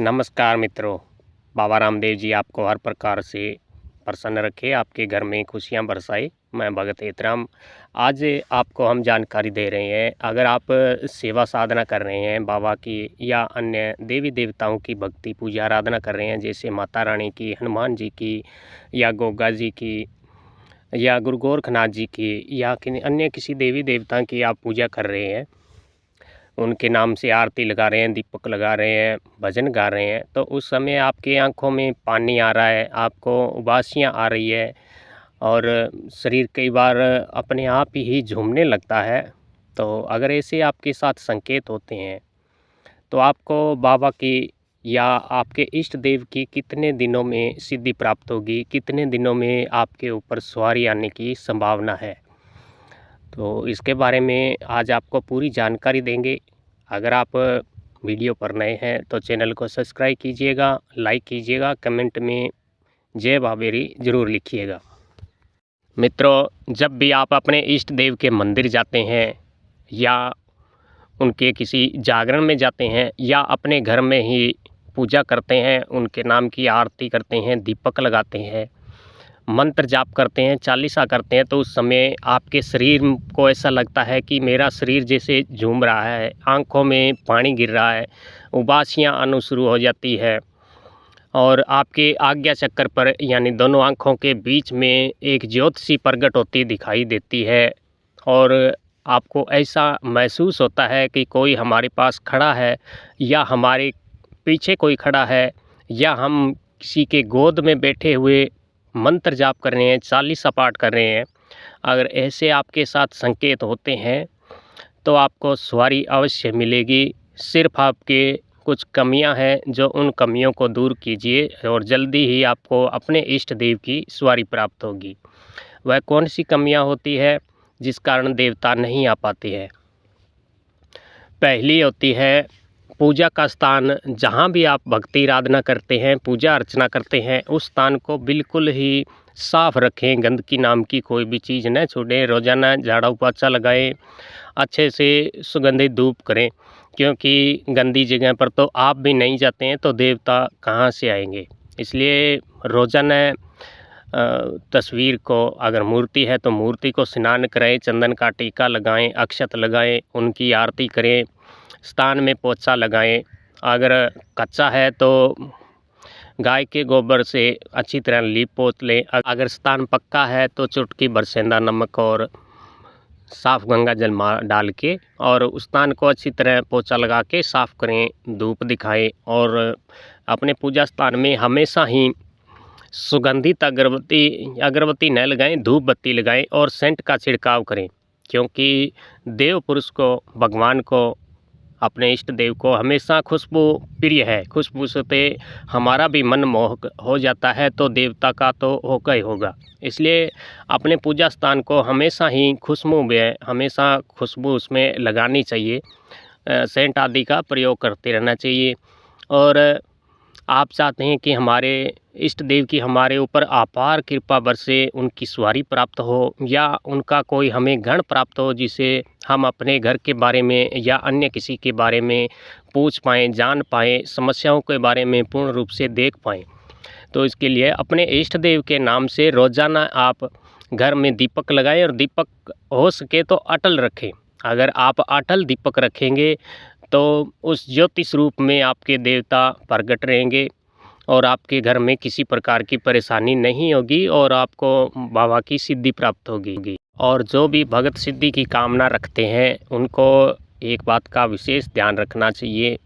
नमस्कार मित्रों। बाबा रामदेव जी आपको हर प्रकार से प्रसन्न रखे, आपके घर में खुशियां बरसाए। मैं भगत हेतराम। आज आपको हम जानकारी दे रहे हैं, अगर आप सेवा साधना कर रहे हैं बाबा की या अन्य देवी देवताओं की भक्ति पूजा आराधना कर रहे हैं, जैसे माता रानी की, हनुमान जी की या गोगा जी की या गुरु गोरखनाथ जी की या अन्य किसी देवी देवता की आप पूजा कर रहे हैं, उनके नाम से आरती लगा रहे हैं, दीपक लगा रहे हैं, भजन गा रहे हैं, तो उस समय आपकी आंखों में पानी आ रहा है, आपको उबासियाँ आ रही है और शरीर कई बार अपने आप ही झूमने लगता है। तो अगर ऐसे आपके साथ संकेत होते हैं तो आपको बाबा की या आपके इष्ट देव की कितने दिनों में सिद्धि प्राप्त होगी, कितने दिनों में आपके ऊपर सवारी आने की संभावना है, तो इसके बारे में आज आपको पूरी जानकारी देंगे। अगर आप वीडियो पर नए हैं तो चैनल को सब्सक्राइब कीजिएगा, लाइक कीजिएगा, कमेंट में जय बाबेरी ज़रूर लिखिएगा। मित्रों, जब भी आप अपने इष्ट देव के मंदिर जाते हैं या उनके किसी जागरण में जाते हैं या अपने घर में ही पूजा करते हैं, उनके नाम की आरती करते हैं, दीपक लगाते हैं, मंत्र जाप करते हैं, चालीसा करते हैं, तो उस समय आपके शरीर को ऐसा लगता है कि मेरा शरीर जैसे झूम रहा है, आंखों में पानी गिर रहा है, उबासियाँ आना शुरू हो जाती है और आपके आज्ञा चक्र पर यानी दोनों आँखों के बीच में एक ज्योत सी प्रकट होती दिखाई देती है और आपको ऐसा महसूस होता है कि कोई हमारे पास खड़ा है या हमारे पीछे कोई खड़ा है या हम किसी के गोद में बैठे हुए मंत्र जाप कर रहे हैं, चालीसा पाठ कर रहे हैं। अगर ऐसे आपके साथ संकेत होते हैं तो आपको सवारी अवश्य मिलेगी। सिर्फ आपके कुछ कमियां हैं, जो उन कमियों को दूर कीजिए और जल्दी ही आपको अपने इष्ट देव की सवारी प्राप्त होगी। वह कौन सी कमियां होती है जिस कारण देवता नहीं आ पाते हैं? पहली होती है पूजा का स्थान। जहाँ भी आप भक्ति आराधना करते हैं, पूजा अर्चना करते हैं, उस स्थान को बिल्कुल ही साफ़ रखें, गंदगी नाम की कोई भी चीज़ न छोड़ें। रोज़ाना झाड़ू पोछा लगाएं, अच्छे से सुगंधित धूप करें, क्योंकि गंदी जगह पर तो आप भी नहीं जाते हैं तो देवता कहाँ से आएंगे। इसलिए रोज़ाना तस्वीर को, अगर मूर्ति है तो मूर्ति को स्नान कराएं, चंदन का टीका लगाएं, अक्षत लगाएं, उनकी आरती करें, स्थान में पोछा लगाएं। अगर कच्चा है तो गाय के गोबर से अच्छी तरह लीप पोत लें। अगर स्थान पक्का है तो चुटकी भर सेंधा नमक और साफ़ गंगा जल डाल के और उस स्थान को अच्छी तरह पोछा लगा के साफ़ करें, धूप दिखाएं और अपने पूजा स्थान में हमेशा ही सुगंधित अगरबत्ती न लगाएं, धूप बत्ती लगाएं और सेंट का छिड़काव करें, क्योंकि देव पुरुष को, भगवान को, अपने इष्ट देव को हमेशा खुशबू प्रिय है। खुशबू से हमारा भी मन मोहक हो जाता है, तो देवता का तो होगा ही होगा। इसलिए अपने पूजा स्थान को हमेशा ही खुशबू में, हमेशा खुशबू उसमें लगानी चाहिए, सेंट आदि का प्रयोग करते रहना चाहिए। और आप चाहते हैं कि हमारे इष्ट देव की हमारे ऊपर अपार कृपा बरसे, उनकी सवारी प्राप्त हो या उनका कोई हमें गण प्राप्त हो, जिसे हम अपने घर के बारे में या अन्य किसी के बारे में पूछ पाएँ, जान पाएँ, समस्याओं के बारे में पूर्ण रूप से देख पाएँ। तो इसके लिए अपने इष्ट देव के नाम से रोज़ाना आप घर में दीपक लगाएं और दीपक हो सके तो अटल रखें। अगर आप अटल दीपक रखेंगे तो उस ज्योति स्वरूप में आपके देवता प्रकट रहेंगे और आपके घर में किसी प्रकार की परेशानी नहीं होगी और आपको बाबा की सिद्धि प्राप्त होगी। और जो भी भगत सिद्धि की कामना रखते हैं उनको एक बात का विशेष ध्यान रखना चाहिए।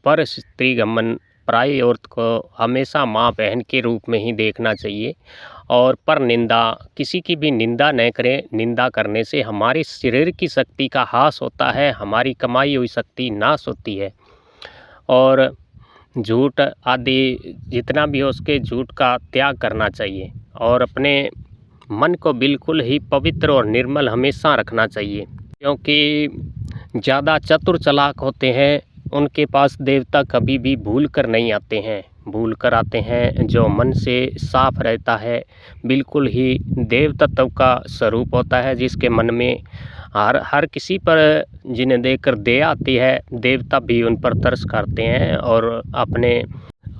पर स्त्री गमन, पराई औरत को हमेशा माँ बहन के रूप में ही देखना चाहिए और पर निंदा, किसी की भी निंदा न करें। निंदा करने से हमारी शरीर की शक्ति का ह्रास होता है, हमारी कमाई हुई शक्ति नाश होती है। और झूठ आदि जितना भी हो उसके झूठ का त्याग करना चाहिए और अपने मन को बिल्कुल ही पवित्र और निर्मल हमेशा रखना चाहिए, क्योंकि ज़्यादा चतुर चालाक होते हैं उनके पास देवता कभी भी भूल कर नहीं आते हैं, भूल कर आते हैं जो मन से साफ रहता है, बिल्कुल ही देव तत्व का स्वरूप होता है, जिसके मन में हर हर किसी पर जिन्हें देखकर दया आती है, देवता भी उन पर तरस खाते हैं और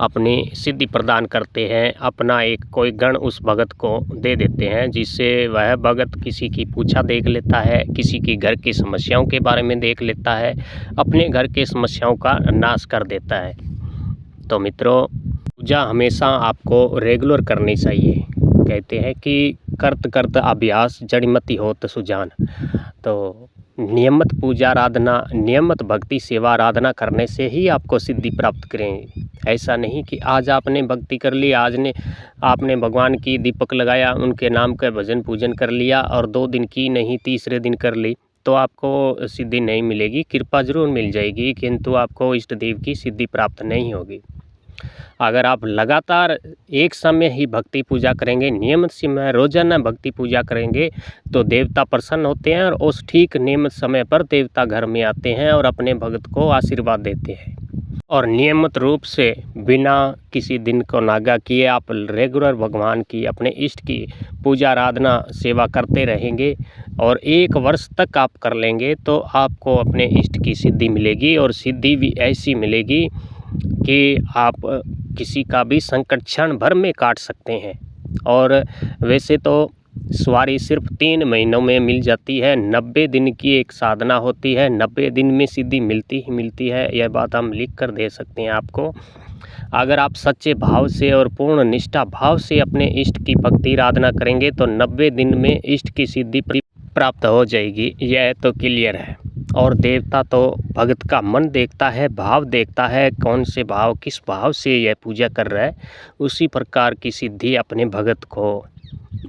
अपनी सिद्धि प्रदान करते हैं। अपना एक कोई गण उस भगत को दे देते हैं, जिससे वह भगत किसी की पूछा देख लेता है, किसी की घर की समस्याओं के बारे में देख लेता है, अपने घर के समस्याओं का नाश कर देता है। तो मित्रों, पूजा हमेशा आपको रेगुलर करनी चाहिए। कहते हैं कि करत करत अभ्यास जड़िमति होत सुजान। तो नियमित पूजा आराधना, नियमित भक्ति सेवा आराधना करने से ही आपको सिद्धि प्राप्त करेंगे। ऐसा नहीं कि आज आपने भक्ति कर ली, आपने भगवान की दीपक लगाया, उनके नाम का भजन पूजन कर लिया और 2 दिन की नहीं, तीसरे दिन कर ली तो आपको सिद्धि नहीं मिलेगी। कृपा जरूर मिल जाएगी, किंतु आपको इष्ट देव की सिद्धि प्राप्त नहीं होगी। अगर आप लगातार एक समय ही भक्ति पूजा करेंगे, नियमित समय रोजाना भक्ति पूजा करेंगे तो देवता प्रसन्न होते हैं और उस ठीक नियमित समय पर देवता घर में आते हैं और अपने भक्त को आशीर्वाद देते हैं। और नियमित रूप से बिना किसी दिन को नागा किए आप रेगुलर भगवान की, अपने इष्ट की पूजा आराधना सेवा करते रहेंगे और 1 वर्ष तक आप कर लेंगे तो आपको अपने इष्ट की सिद्धि मिलेगी। और सिद्धि भी ऐसी मिलेगी कि आप किसी का भी संकट क्षण भर में काट सकते हैं। और वैसे तो सवारी सिर्फ 3 महीनों में मिल जाती है, 90 दिन की एक साधना होती है, 90 दिन में सिद्धि मिलती ही मिलती है। यह बात हम लिख कर दे सकते हैं आपको। अगर आप सच्चे भाव से और पूर्ण निष्ठा भाव से अपने इष्ट की भक्ति आराधना करेंगे तो 90 दिन में इष्ट की सिद्धि प्राप्त हो जाएगी, यह तो क्लियर है। और देवता तो भक्त का मन देखता है, भाव देखता है, कौन से भाव, किस भाव से यह पूजा कर रहा है, उसी प्रकार की सिद्धि अपने भगत को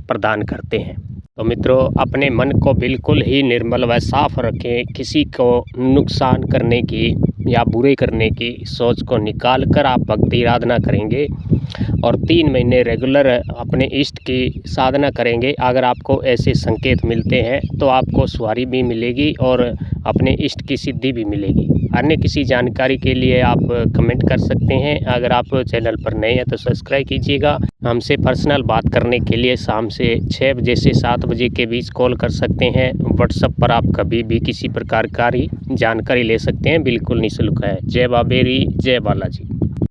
प्रदान करते हैं। तो मित्रों, अपने मन को बिल्कुल ही निर्मल व साफ रखें। किसी को नुकसान करने की या बुरे करने की सोच को निकाल कर आप भक्ति आराधना करेंगे और 3 महीने रेगुलर अपने इष्ट की साधना करेंगे। अगर आपको ऐसे संकेत मिलते हैं तो आपको सवारी भी मिलेगी और अपने इष्ट की सिद्धि भी मिलेगी। अन्य किसी जानकारी के लिए आप कमेंट कर सकते हैं। अगर आप चैनल पर नए हैं तो सब्सक्राइब कीजिएगा। हमसे पर्सनल बात करने के लिए शाम से 6 बजे से 7 बजे के बीच कॉल कर सकते हैं। व्हाट्सएप पर आप कभी भी किसी प्रकार की जानकारी ले सकते हैं, बिल्कुल निःशुल्क है। जय बाबेरी, जय बालाजी।